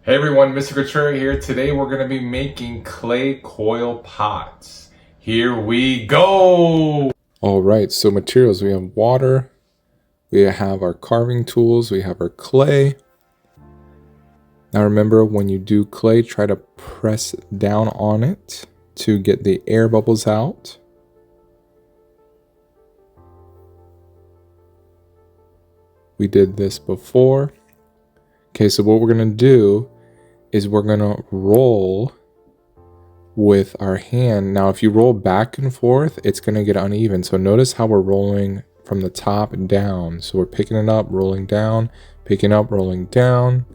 Hey everyone, Mr. Couture here. Today we're going to be making clay coil pots. Here we go! Alright, so materials. We have water, we have our carving tools, we have our clay. Now remember, when you do clay, try to press down on it to get the air bubbles out. We did this before. Okay, so what we're going to do is we're going to roll with our hand. Now, if you roll back and forth, it's going to get uneven. So notice how we're rolling from the top down. So we're picking it up, rolling down, picking up, rolling down.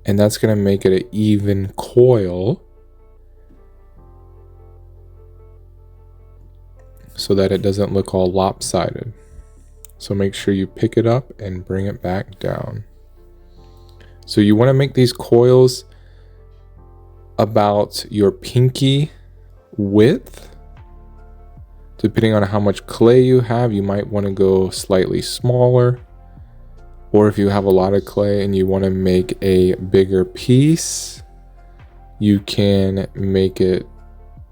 And that's going to make it an even coil so that it doesn't look all lopsided. So make sure you pick it up and bring it back down. So you want to make these coils about your pinky width. Depending on how much clay you have, you might want to go slightly smaller. Or if you have a lot of clay and you want to make a bigger piece, you can make it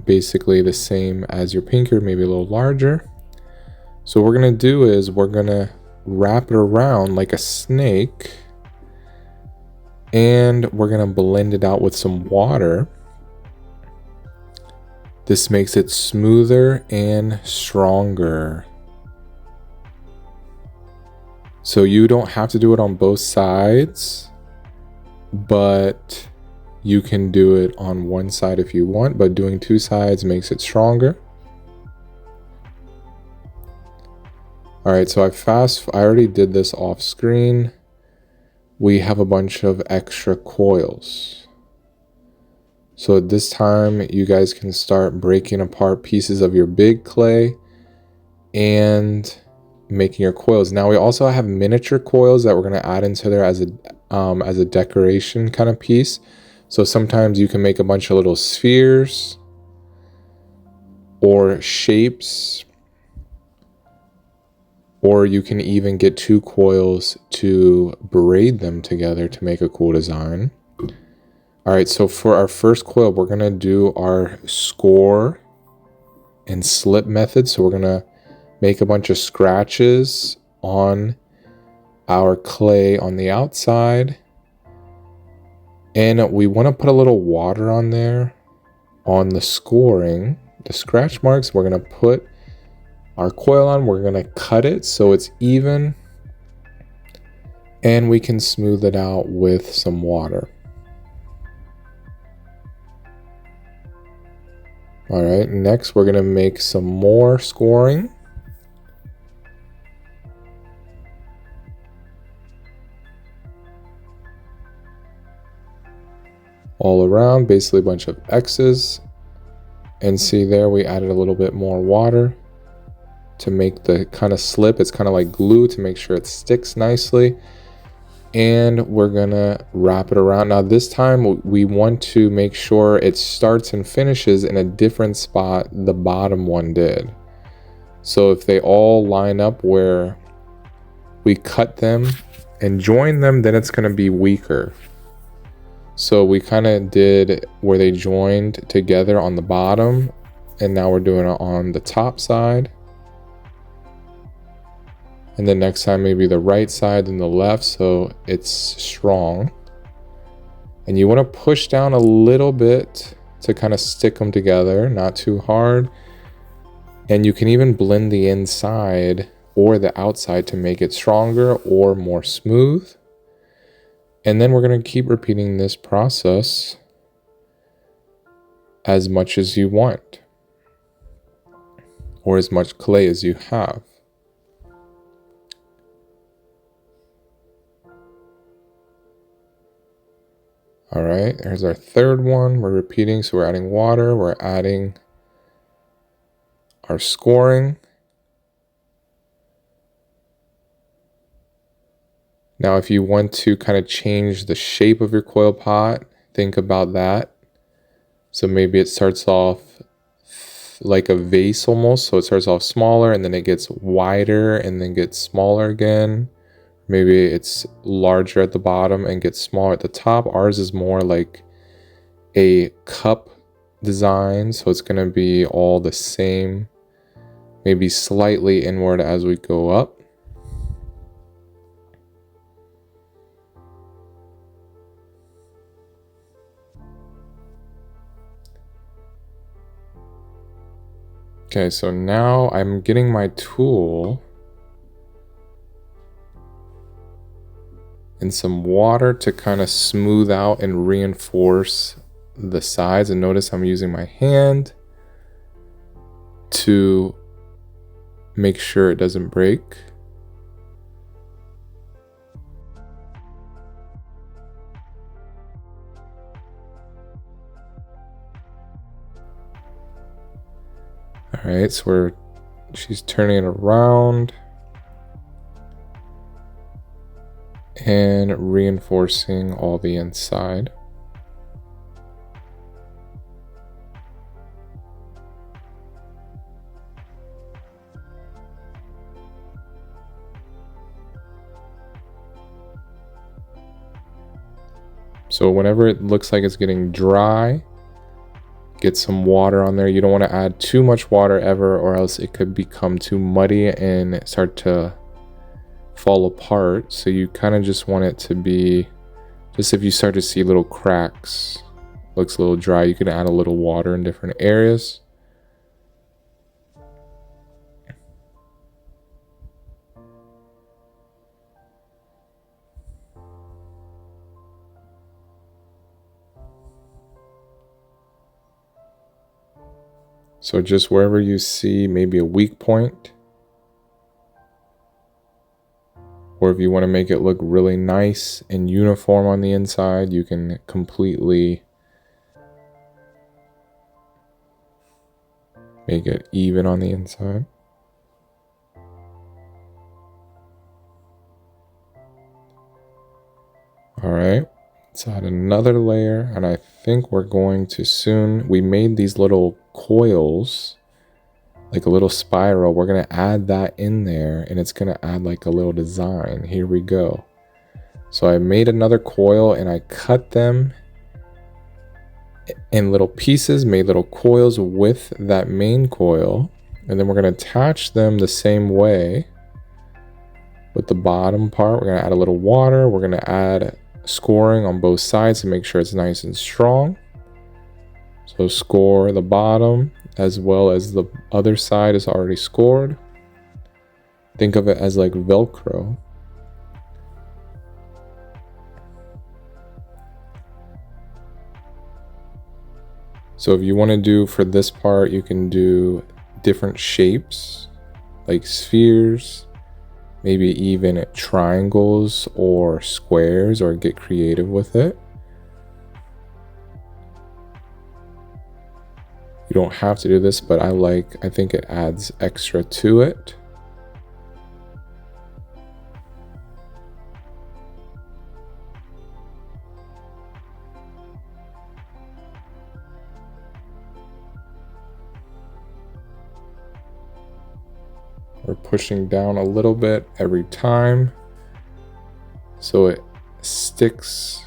basically the same as your pinky, or maybe a little larger. So what we're going to do is we're going to wrap it around like a snake. And we're going to blend it out with some water. This makes it smoother and stronger. So you don't have to do it on both sides, but you can do it on one side if you want, but doing two sides makes it stronger. All right, so I already did this off screen. We have a bunch of extra coils. So at this time, you guys can start breaking apart pieces of your big clay and making your coils. Now we also have miniature coils that we're going to add into there as a decoration kind of piece. So sometimes you can make a bunch of little spheres or shapes, or you can even get two coils to braid them together to make a cool design. All right, so for our first coil, we're gonna do our score and slip method. So we're gonna make a bunch of scratches on our clay on the outside. And we wanna put a little water on there on the scoring, the scratch marks. We're gonna put our coil on, we're going to cut it so it's even, and we can smooth it out with some water. All right, next we're going to make some more scoring. All around, basically a bunch of X's. And see there, we added a little bit more water to make the kind of slip. It's kind of like glue to make sure it sticks nicely. And we're gonna wrap it around. Now this time we want to make sure it starts and finishes in a different spot the bottom one did. So if they all line up where we cut them and join them, then it's gonna be weaker. So we kind of did where they joined together on the bottom, and now we're doing it on the top side. And then next time maybe the right side and the left, so it's strong. And you want to push down a little bit to kind of stick them together, not too hard. And you can even blend the inside or the outside to make it stronger or more smooth. And then we're going to keep repeating this process as much as you want, or as much clay as you have. All right, there's our third one. We're repeating, so we're adding water, we're adding our scoring. Now, if you want to kind of change the shape of your coil pot, think about that. So maybe it starts off like a vase almost. So it starts off smaller and then it gets wider and then gets smaller again. Maybe it's larger at the bottom and gets smaller at the top. Ours is more like a cup design, so it's going to be all the same, maybe slightly inward as we go up. Okay, so now I'm getting my tool and some water to kind of smooth out and reinforce the sides. And notice I'm using my hand to make sure it doesn't break. All right, so she's turning it around and reinforcing all the inside. So whenever it looks like it's getting dry, get some water on there. You don't want to add too much water ever, or else it could become too muddy and start to fall apart. So you kind of just want it to be, just if you start to see little cracks, looks a little dry, you can add a little water in different areas. So just wherever you see maybe a weak point, or if you want to make it look really nice and uniform on the inside, you can completely make it even on the inside. All right, let's add another layer, and I think we're going to soon, we made these little coils, like a little spiral. We're going to add that in there, and it's going to add like a little design. Here we go. So I made another coil and I cut them in little pieces, made little coils with that main coil, and then we're going to attach them the same way with the bottom part. We're going to add a little water. We're going to add scoring on both sides to make sure it's nice and strong. So score the bottom as well as the other side is already scored. Think of it as like Velcro. So if you want to do for this part, you can do different shapes like spheres, maybe even triangles or squares, or get creative with it. You don't have to do this, but I think it adds extra to it. We're pushing down a little bit every time so it sticks.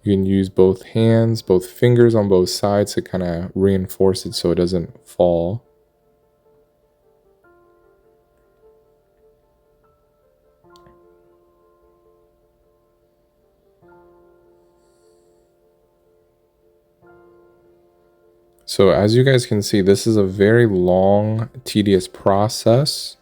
You can use both hands, both fingers on both sides to kind of reinforce it so it doesn't fall. So as you guys can see, this is a very long, tedious process.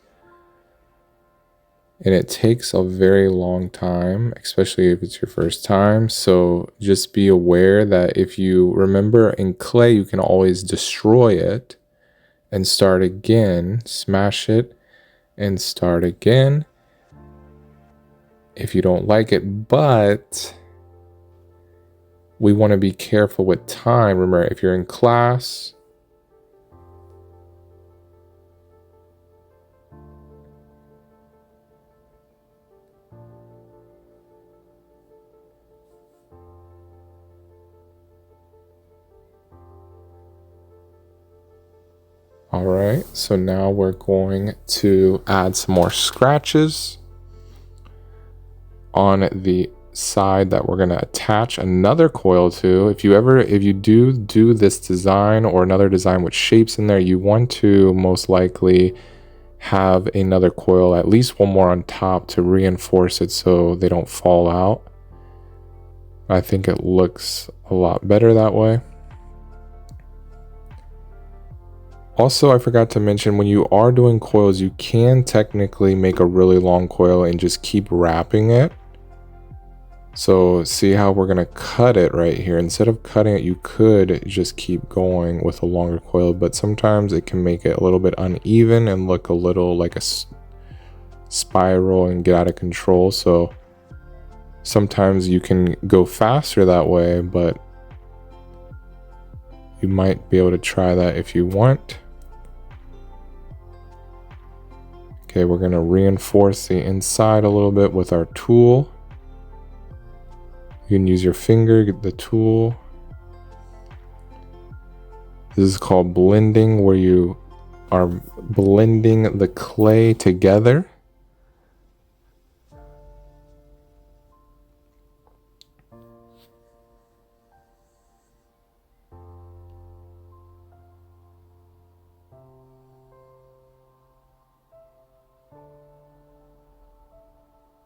And it takes a very long time, especially if it's your first time. So just be aware that if you remember in clay, you can always destroy it and start again, smash it and start again if you don't like it. But we want to be careful with time. Remember, if you're in class, All right, so now we're going to add some more scratches on the side that we're going to attach another coil to. If you do this design or another design with shapes in there, you want to most likely have another coil, at least one more on top, to reinforce it so they don't fall out. I think it looks a lot better that way. Also, I forgot to mention, when you are doing coils, you can technically make a really long coil and just keep wrapping it. So see how we're going to cut it right here. Instead of cutting it, you could just keep going with a longer coil, but sometimes it can make it a little bit uneven and look a little like a spiral and get out of control. So sometimes you can go faster that way, but you might be able to try that if you want. Okay, we're going to reinforce the inside a little bit with our tool. You can use your finger, get the tool. This is called blending, where you are blending the clay together.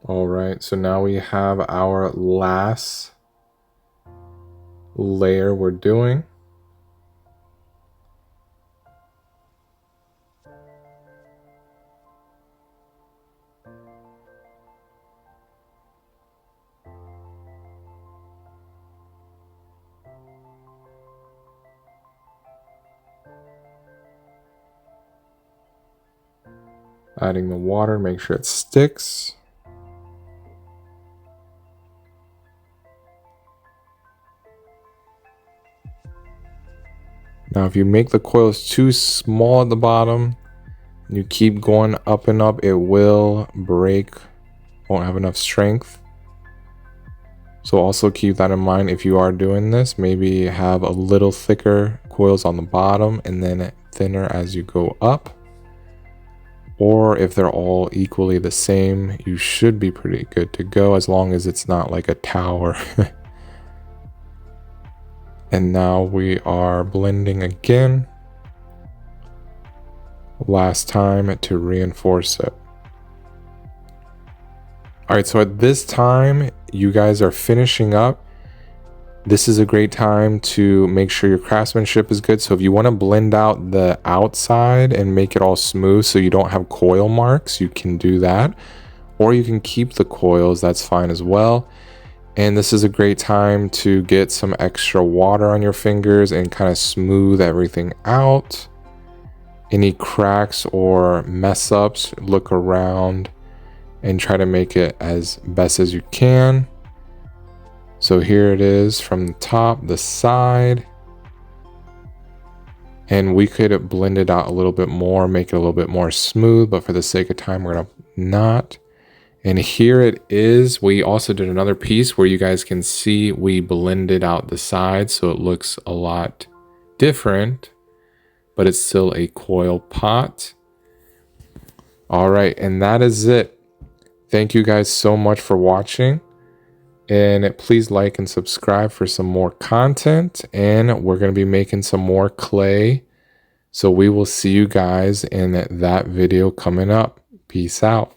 All right, so now we have our last layer we're doing. Adding the water, make sure it sticks. Now, if you make the coils too small at the bottom, you keep going up and up, it will break, won't have enough strength. So also keep that in mind if you are doing this. Maybe have a little thicker coils on the bottom and then thinner as you go up. Or if they're all equally the same, you should be pretty good to go, as long as it's not like a tower. And now we are blending again. Last time to reinforce it. All right, so at this time, you guys are finishing up. This is a great time to make sure your craftsmanship is good. So if you want to blend out the outside and make it all smooth so you don't have coil marks, you can do that. Or you can keep the coils, that's fine as well. And this is a great time to get some extra water on your fingers and kind of smooth everything out. Any cracks or mess ups, look around and try to make it as best as you can. So here it is from the top, the side. And we could blend it out a little bit more, make it a little bit more smooth, but for the sake of time, we're gonna not. And here it is. We also did another piece where you guys can see we blended out the sides, so it looks a lot different, but it's still a coil pot. All right, and that is it. Thank you guys so much for watching. And please like and subscribe for some more content. And we're going to be making some more clay. So we will see you guys in that video coming up. Peace out.